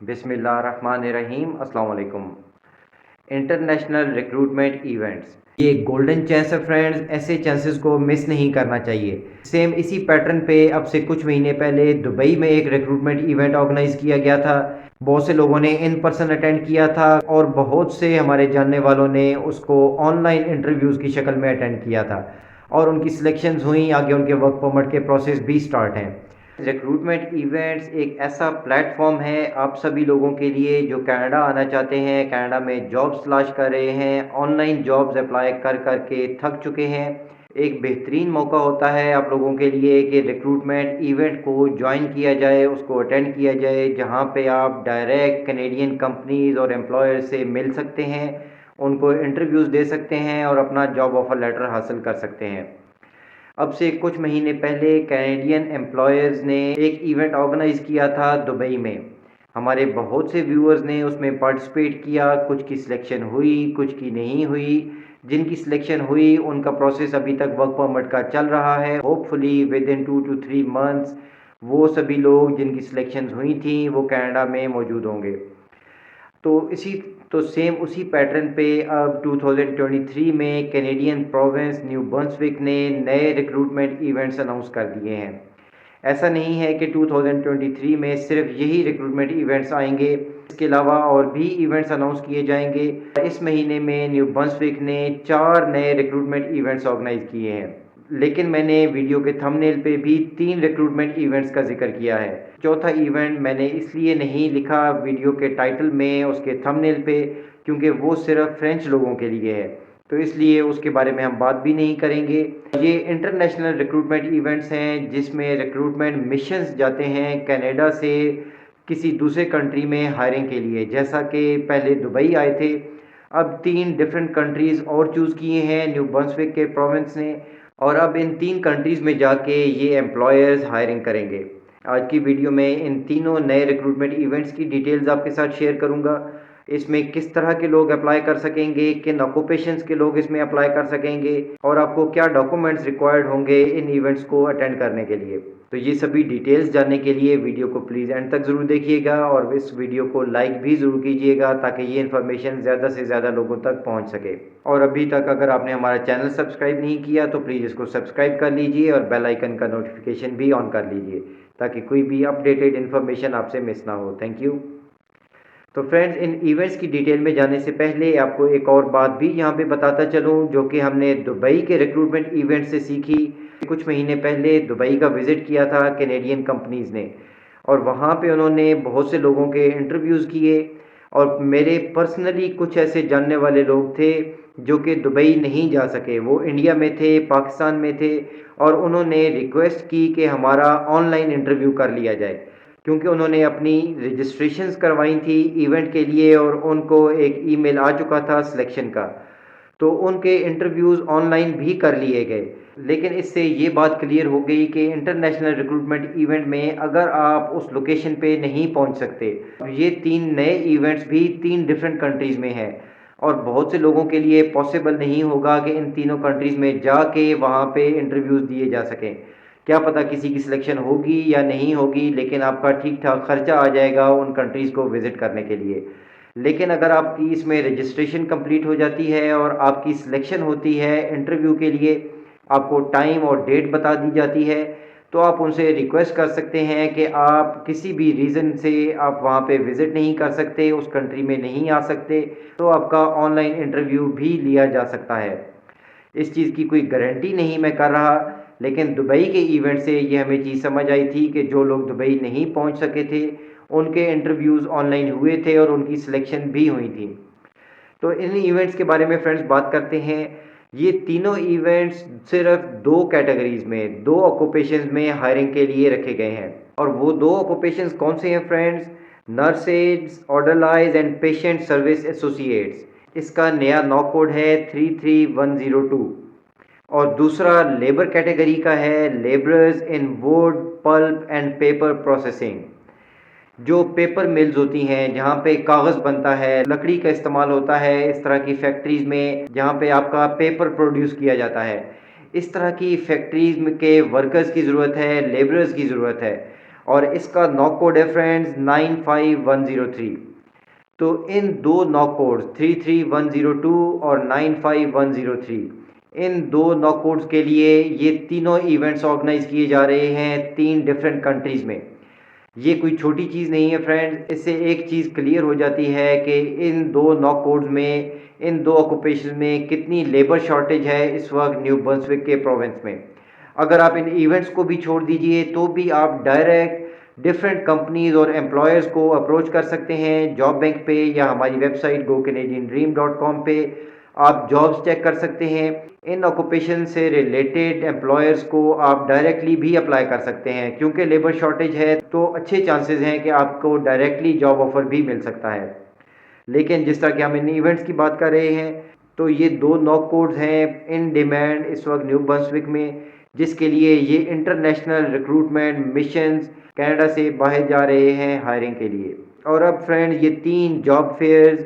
बिस्मिल्लाहिर्रहमानिर्रहीम अस्सलाम वालेकुम। इंटरनेशनल रिक्रूटमेंट इवेंट्स ये गोल्डन चांस है फ्रेंड्स, ऐसे चांसेस को मिस नहीं करना चाहिए। सेम इसी पैटर्न पे अब से कुछ महीने पहले दुबई में एक रिक्रूटमेंट इवेंट ऑर्गेनाइज किया गया था। बहुत से लोगों ने इन पर्सन अटेंड किया था और बहुत से हमारे जानने वालों ने उसको ऑनलाइन इंटरव्यूज़ की शक्ल में अटेंड किया था और उनकी सिलेक्शंस हुई। आगे उनके वर्क परमिट के प्रोसेस भी स्टार्ट हैं। रिक्रूटमेंट इवेंट्स एक ऐसा प्लेटफॉर्म है आप सभी लोगों के लिए जो कनाडा आना चाहते हैं, कनाडा में जॉब्स तलाश कर रहे हैं, ऑनलाइन जॉब्स अप्लाई कर कर के थक चुके हैं। एक बेहतरीन मौका होता है आप लोगों के लिए कि रिक्रूटमेंट इवेंट को ज्वाइन किया जाए, उसको अटेंड किया जाए, जहां पे आप डायरेक्ट कैनेडियन कंपनीज और एम्प्लॉयर से मिल सकते हैं, उनको इंटरव्यूज़ दे सकते हैं और अपना जॉब ऑफर लेटर हासिल कर सकते हैं। अब से कुछ महीने पहले कैनेडियन एम्प्लॉयर्स ने एक इवेंट ऑर्गेनाइज किया था दुबई में। हमारे बहुत से व्यूअर्स ने उसमें पार्टिसिपेट किया, कुछ की सिलेक्शन हुई, कुछ की नहीं हुई। जिनकी सिलेक्शन हुई उनका प्रोसेस अभी तक वर्क परमिट का चल रहा है। Hopefully with in 2 to 3 months वो सभी लोग जिनकी सिलेक्शन हुई थी वो कनाडा में मौजूद होंगे। तो इसी तो सेम उसी पैटर्न पे अब 2023 में कैनेडियन प्रोविंस न्यू ब्रंसविक ने नए रिक्रूटमेंट इवेंट्स अनाउंस कर दिए हैं। ऐसा नहीं है कि 2023 में सिर्फ यही रिक्रूटमेंट इवेंट्स आएंगे, इसके अलावा और भी इवेंट्स अनाउंस किए जाएंगे। इस महीने में न्यू ब्रंसविक ने 4 नए रिक्रूटमेंट इवेंट्स ऑर्गेनाइज किए हैं, लेकिन मैंने वीडियो के थंबनेल पे भी 3 रिक्रूटमेंट इवेंट्स का जिक्र किया है। चौथा इवेंट मैंने इसलिए नहीं लिखा वीडियो के टाइटल में, उसके थंबनेल पे, क्योंकि वो सिर्फ फ्रेंच लोगों के लिए है, तो इसलिए उसके बारे में हम बात भी नहीं करेंगे। ये इंटरनेशनल रिक्रूटमेंट इवेंट्स हैं जिसमें रिक्रूटमेंट मिशंस जाते हैं कनाडा से किसी दूसरे कंट्री में हायरिंग के लिए। जैसा कि पहले दुबई आए थे, अब 3 डिफरेंट कंट्रीज़ और चूज़ किए हैं न्यू ब्रंसविक के प्रोविंस ने, और अब इन 3 कंट्रीज़ में जाके ये एम्प्लॉयर्स हायरिंग करेंगे। आज की वीडियो में इन तीनों नए रिक्रूटमेंट इवेंट्स की डिटेल्स आपके साथ शेयर करूंगा। इसमें किस तरह के लोग अप्लाई कर सकेंगे, किन ऑक्यूपेशंस के लोग इसमें अप्लाई कर सकेंगे और आपको क्या डॉक्यूमेंट्स रिक्वायर्ड होंगे इन इवेंट्स को अटेंड करने के लिए। तो ये सभी डिटेल्स जानने के लिए वीडियो को प्लीज़ एंड तक ज़रूर देखिएगा और इस वीडियो को लाइक भी ज़रूर कीजिएगा ताकि ये इन्फॉर्मेशन ज़्यादा से ज़्यादा लोगों तक पहुंच सके। और अभी तक अगर आपने हमारा चैनल सब्सक्राइब नहीं किया तो प्लीज़ इसको सब्सक्राइब कर लीजिए और बेल आइकन का नोटिफिकेशन भी ऑन कर लीजिए ताकि कोई भी अपडेटेड इन्फॉर्मेशन आपसे मिस ना हो। Thank you. तो फ्रेंड्स, इन इवेंट्स की डिटेल में जाने से पहले आपको एक और बात भी यहाँ पे बताता चलूँ जो कि हमने दुबई के रिक्रूटमेंट इवेंट से सीखी। कुछ महीने पहले दुबई का विज़िट किया था कैनेडियन कंपनीज़ ने और वहाँ पे उन्होंने बहुत से लोगों के इंटरव्यूज़ किए और मेरे पर्सनली कुछ ऐसे जानने वाले लोग थे जो कि दुबई नहीं जा सके। वो इंडिया में थे, पाकिस्तान में थे और उन्होंने रिक्वेस्ट की कि हमारा ऑनलाइन इंटरव्यू कर लिया जाए, क्योंकि उन्होंने अपनी रजिस्ट्रेशंस करवाई थी इवेंट के लिए और उनको एक ईमेल आ चुका था सिलेक्शन का, तो उनके इंटरव्यूज़ ऑनलाइन भी कर लिए गए। लेकिन इससे ये बात क्लियर हो गई कि इंटरनेशनल रिक्रूटमेंट इवेंट में अगर आप उस लोकेशन पे नहीं पहुंच सकते, ये 3 नए इवेंट्स भी 3 डिफरेंट कंट्रीज़ में हैं और बहुत से लोगों के लिए पॉसिबल नहीं होगा कि इन तीनों कंट्रीज़ में जाके वहाँ पे इंटरव्यूज़ दिए जा सकें। क्या पता किसी की सिलेक्शन होगी या नहीं होगी, लेकिन आपका ठीक ठाक खर्चा आ जाएगा उन कंट्रीज़ को विज़िट करने के लिए। लेकिन अगर आपकी इसमें रजिस्ट्रेशन कंप्लीट हो जाती है और आपकी सिलेक्शन होती है इंटरव्यू के लिए, आपको टाइम और डेट बता दी जाती है, तो आप उनसे रिक्वेस्ट कर सकते हैं कि आप किसी भी रीज़न से आप वहाँ पे विज़िट नहीं कर सकते, उस कंट्री में नहीं आ सकते, तो आपका ऑनलाइन इंटरव्यू भी लिया जा सकता है। इस चीज़ की कोई गारंटी नहीं मैं कर रहा, लेकिन दुबई के इवेंट से ये हमें चीज़ समझ आई थी कि जो लोग दुबई नहीं पहुंच सके थे उनके इंटरव्यूज़ ऑनलाइन हुए थे और उनकी सिलेक्शन भी हुई थी। तो इन इवेंट्स के बारे में फ्रेंड्स बात करते हैं। ये तीनों इवेंट्स सिर्फ 2 कैटेगरीज में, 2 ऑक्यूपेशंस में हायरिंग के लिए रखे गए हैं और वो 2 ऑक्यूपेशंस कौन से हैं friends? Nurses, orderlies and patient service associates. इसका नया नॉ कोड है 33102 और दूसरा लेबर कैटेगरी का है labourers in would, pulp and paper processing. जो पेपर मिल्स होती हैं जहाँ पे कागज़ बनता है, लकड़ी का इस्तेमाल होता है, इस तरह की फैक्ट्रीज़ में जहाँ पे आपका पेपर प्रोड्यूस किया जाता है, इस तरह की फैक्ट्रीज़ में के वर्कर्स की ज़रूरत है, लेबरर्स की ज़रूरत है। और इसका नॉक कोड है फ्रेंड्स 95103। तो इन दो नॉक कोड्स 33102 और 95103, इन दो नॉक कोड्स के लिए ये तीनों इवेंट्स ऑर्गेनाइज किए जा रहे हैं 3 डिफरेंट कंट्रीज़ में। ये कोई छोटी चीज़ नहीं है फ्रेंड्स। इससे एक चीज़ क्लियर हो जाती है कि इन दो नॉक कोड्स में, इन दो ऑक्यूपेशन में कितनी लेबर शॉर्टेज है इस वक्त न्यू ब्रंसविक के प्रोविंस में। अगर आप इन इवेंट्स को भी छोड़ दीजिए तो भी आप डायरेक्ट डिफरेंट कंपनीज और एम्प्लॉयर्स को अप्रोच कर सकते हैं जॉब बैंक पे या हमारी वेबसाइट gocanadiandream.com पे आप जॉब्स चेक कर सकते हैं। इन ऑक्यूपेशन से रिलेटेड एम्प्लॉयर्स को आप डायरेक्टली भी अप्लाई कर सकते हैं, क्योंकि लेबर शॉर्टेज है तो अच्छे चांसेस हैं कि आपको डायरेक्टली जॉब ऑफर भी मिल सकता है। लेकिन जिस तरह कि हम इन इवेंट्स की बात कर रहे हैं, तो ये दो नॉक कोड्स हैं इन डिमांड इस वक्त न्यू ब्रंसविक में, जिसके लिए ये इंटरनेशनल रिक्रूटमेंट मिशंस कनाडा से बाहर जा रहे हैं हायरिंग के लिए। और अब फ्रेंड, ये 3 जॉब फेयर्स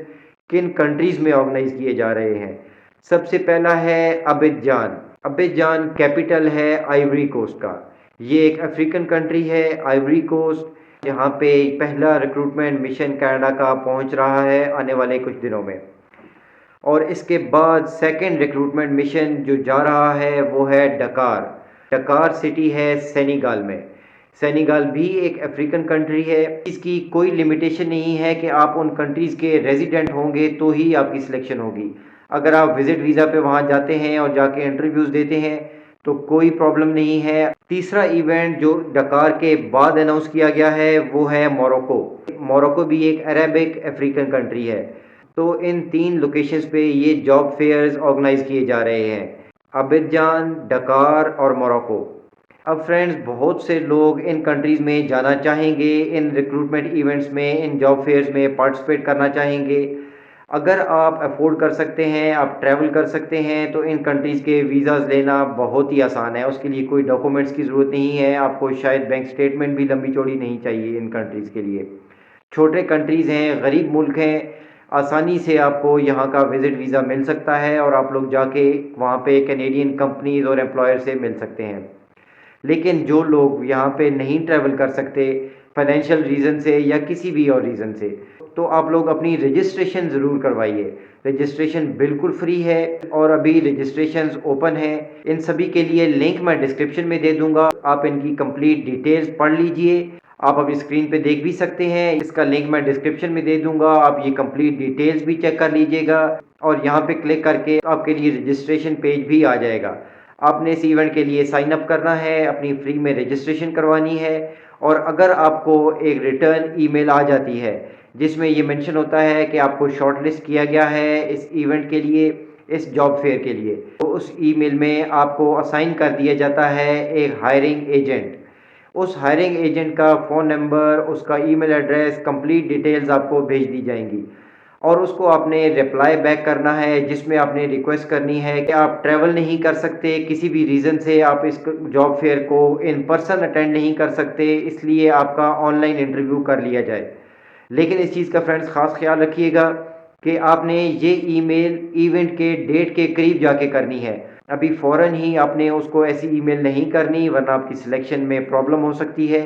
किन कंट्रीज़ में ऑर्गेनाइज किए जा रहे हैं। सबसे पहला है अबिजान। अबिजान कैपिटल है आइवरी कोस्ट का। ये एक अफ्रीकन कंट्री है आइवरी कोस्ट। यहाँ पे पहला रिक्रूटमेंट मिशन कनाडा का पहुँच रहा है आने वाले कुछ दिनों में। और इसके बाद सेकंड रिक्रूटमेंट मिशन जो जा रहा है वो है डकार। डकार सिटी है सेनेगल में। सेनेगल भी एक अफ्रीकन कंट्री है। इसकी कोई लिमिटेशन नहीं है कि आप उन कंट्रीज़ के रेजिडेंट होंगे तो ही आपकी सिलेक्शन होगी। अगर आप विजिट वीज़ा पे वहाँ जाते हैं और जाके इंटरव्यूज़ देते हैं तो कोई प्रॉब्लम नहीं है। तीसरा इवेंट जो डकार के बाद अनाउंस किया गया है वो है मोरक्को। मोरक्को भी एक अरेबिक अफ्रीकन कंट्री है। तो इन 3 लोकेशंस पे ये जॉब फेयर्स ऑर्गेनाइज किए जा रहे हैं, अबिजान, डकार और मोरक्को। अब फ्रेंड्स, बहुत से लोग इन कंट्रीज़ में जाना चाहेंगे, इन रिक्रूटमेंट इवेंट्स में, इन जॉब फेयर्स में पार्टिसिपेट करना चाहेंगे। अगर आप अफोर्ड कर सकते हैं, आप ट्रैवल कर सकते हैं, तो इन कंट्रीज़ के वीज़ाज़ लेना बहुत ही आसान है। उसके लिए कोई डॉक्यूमेंट्स की ज़रूरत नहीं है। आपको शायद बैंक स्टेटमेंट भी लंबी चौड़ी नहीं चाहिए इन कंट्रीज़ के लिए। छोटे कंट्रीज़ हैं, गरीब मुल्क हैं, आसानी से आपको यहाँ का विज़िट वीज़ा मिल सकता है और आप लोग जाके वहाँ पे कैनेडियन कंपनीज़ और एम्प्लॉयर से मिल सकते हैं। लेकिन जो लोग यहाँ पे नहीं ट्रैवल कर सकते फाइनेंशियल रीज़न से या किसी भी और रीज़न से, तो आप लोग अपनी रजिस्ट्रेशन ज़रूर करवाइए। रजिस्ट्रेशन बिल्कुल फ्री है और अभी रजिस्ट्रेशंस ओपन हैं। इन सभी के लिए लिंक मैं डिस्क्रिप्शन में दे दूंगा। आप इनकी कंप्लीट डिटेल्स पढ़ लीजिए। आप अभी स्क्रीन पे देख भी सकते हैं, इसका लिंक मैं डिस्क्रिप्शन में दे दूंगा। आप ये कंप्लीट डिटेल्स भी चेक कर लीजिएगा और यहाँ पे क्लिक करके आपके लिए रजिस्ट्रेशन पेज भी आ जाएगा। आपने इस इवेंट के लिए साइन अप करना है, अपनी फ्री में रजिस्ट्रेशन करवानी है और अगर आपको एक रिटर्न ईमेल आ जाती है जिसमें ये मेंशन होता है कि आपको शॉर्टलिस्ट किया गया है इस इवेंट के लिए, इस जॉब फेयर के लिए, तो उस ईमेल में आपको असाइन कर दिया जाता है एक हायरिंग एजेंट। उस हायरिंग एजेंट का फ़ोन नंबर, उसका ईमेल एड्रेस, कंप्लीट डिटेल्स आपको भेज दी जाएंगी और उसको आपने रिप्लाई बैक करना है जिसमें आपने रिक्वेस्ट करनी है कि आप ट्रैवल नहीं कर सकते, किसी भी रीज़न से आप इस जॉब फेयर को इन पर्सन अटेंड नहीं कर सकते, इसलिए आपका ऑनलाइन इंटरव्यू कर लिया जाए। लेकिन इस चीज़ का फ्रेंड्स ख़ास ख्याल रखिएगा कि आपने ये ईमेल इवेंट के डेट के करीब जाके करनी है। अभी फ़ौरन ही आपने उसको ऐसी ईमेल नहीं करनी, वरना आपकी सिलेक्शन में प्रॉब्लम हो सकती है।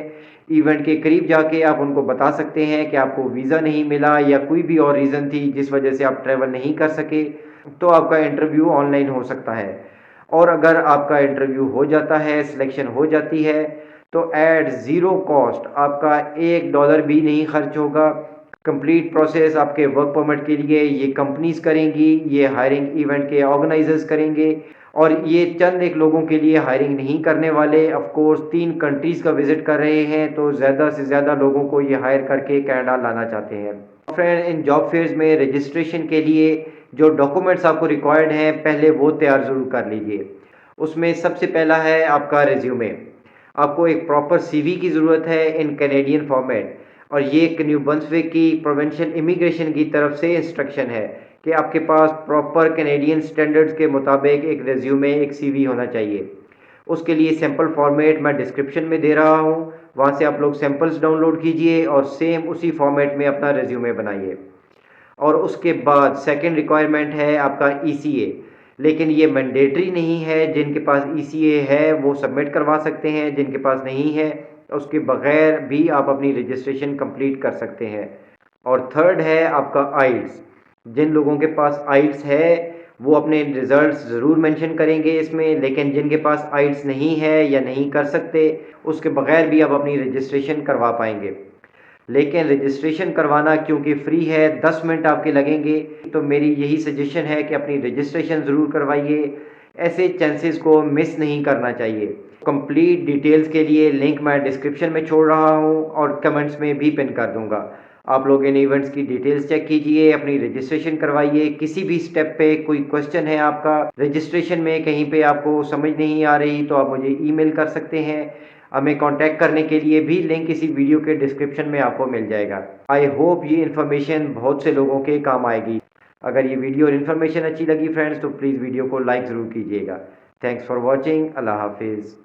इवेंट के करीब जाके आप उनको बता सकते हैं कि आपको वीज़ा नहीं मिला या कोई भी और रीज़न थी जिस वजह से आप ट्रैवल नहीं कर सके, तो आपका इंटरव्यू ऑनलाइन हो सकता है। और अगर आपका इंटरव्यू हो जाता है, सिलेक्शन हो जाती है, तो एट ज़ीरो कॉस्ट आपका $1 भी नहीं खर्च होगा। कंप्लीट प्रोसेस आपके वर्क परमिट के लिए ये कंपनीज करेंगी, ये हायरिंग इवेंट के ऑर्गेनाइजर्स करेंगे और ये चंद एक लोगों के लिए हायरिंग नहीं करने वाले। ऑफ कोर्स 3 कंट्रीज़ का विजिट कर रहे हैं, तो ज़्यादा से ज़्यादा लोगों को ये हायर करके कनाडा लाना चाहते हैं। फ्रेंड, इन जॉब फेयर्स में रजिस्ट्रेशन के लिए जो डॉक्यूमेंट्स आपको रिक्वायर्ड हैं, पहले वो तैयार ज़रूर कर लीजिए। उसमें सबसे पहला है आपका रिज्यूमे। आपको एक प्रॉपर सीवी की ज़रूरत है इन कैनेडियन फॉर्मेट, और ये एक न्यू ब्रंसविक की प्रोविंशियल इमिग्रेशन की तरफ से इंस्ट्रक्शन है कि आपके पास प्रॉपर कैनेडियन स्टैंडर्ड्स के मुताबिक एक रिज्यूमे, एक सीवी होना चाहिए। उसके लिए सैम्पल फॉर्मेट मैं डिस्क्रिप्शन में दे रहा हूँ, वहाँ से आप लोग सैम्पल्स डाउनलोड कीजिए और सेम उसी फॉर्मेट में अपना रिज्यूमे बनाइए। और उसके बाद सेकंड रिक्वायरमेंट है आपका ईसीए, लेकिन ये मैंडेटरी नहीं है। जिनके पास ईसीए है वो सबमिट करवा सकते हैं, जिनके पास नहीं है उसके बगैर भी आप अपनी रजिस्ट्रेशन कंप्लीट कर सकते हैं। और थर्ड है आपका आइल्स। जिन लोगों के पास आइल्स है वो अपने रिजल्ट्स ज़रूर मेंशन करेंगे इसमें, लेकिन जिनके पास आइल्स नहीं है या नहीं कर सकते उसके बगैर भी आप अपनी रजिस्ट्रेशन करवा पाएंगे। लेकिन रजिस्ट्रेशन करवाना क्योंकि फ्री है, 10 मिनट आपके लगेंगे, तो मेरी यही सजेशन है कि अपनी रजिस्ट्रेशन ज़रूर करवाइए। ऐसे चांसेस को मिस नहीं करना चाहिए। कंप्लीट डिटेल्स के लिए लिंक मैं डिस्क्रिप्शन में छोड़ रहा हूँ और कमेंट्स में भी पिन कर दूंगा। आप लोग इन इवेंट्स की डिटेल्स चेक कीजिए, अपनी रजिस्ट्रेशन करवाइए। किसी भी स्टेप पे कोई क्वेश्चन है आपका रजिस्ट्रेशन में, कहीं पे आपको समझ नहीं आ रही, तो आप मुझे ईमेल कर सकते हैं। हमें कांटेक्ट करने के लिए भी लिंक इसी वीडियो के डिस्क्रिप्शन में आपको मिल जाएगा। आई होप ये इन्फॉर्मेशन बहुत से लोगों के काम आएगी। अगर ये वीडियो और इन्फॉर्मेशन अच्छी लगी फ्रेंड्स तो प्लीज़ वीडियो को लाइक ज़रूर कीजिएगा। Thanks for watching. अल्लाह हाफिज़।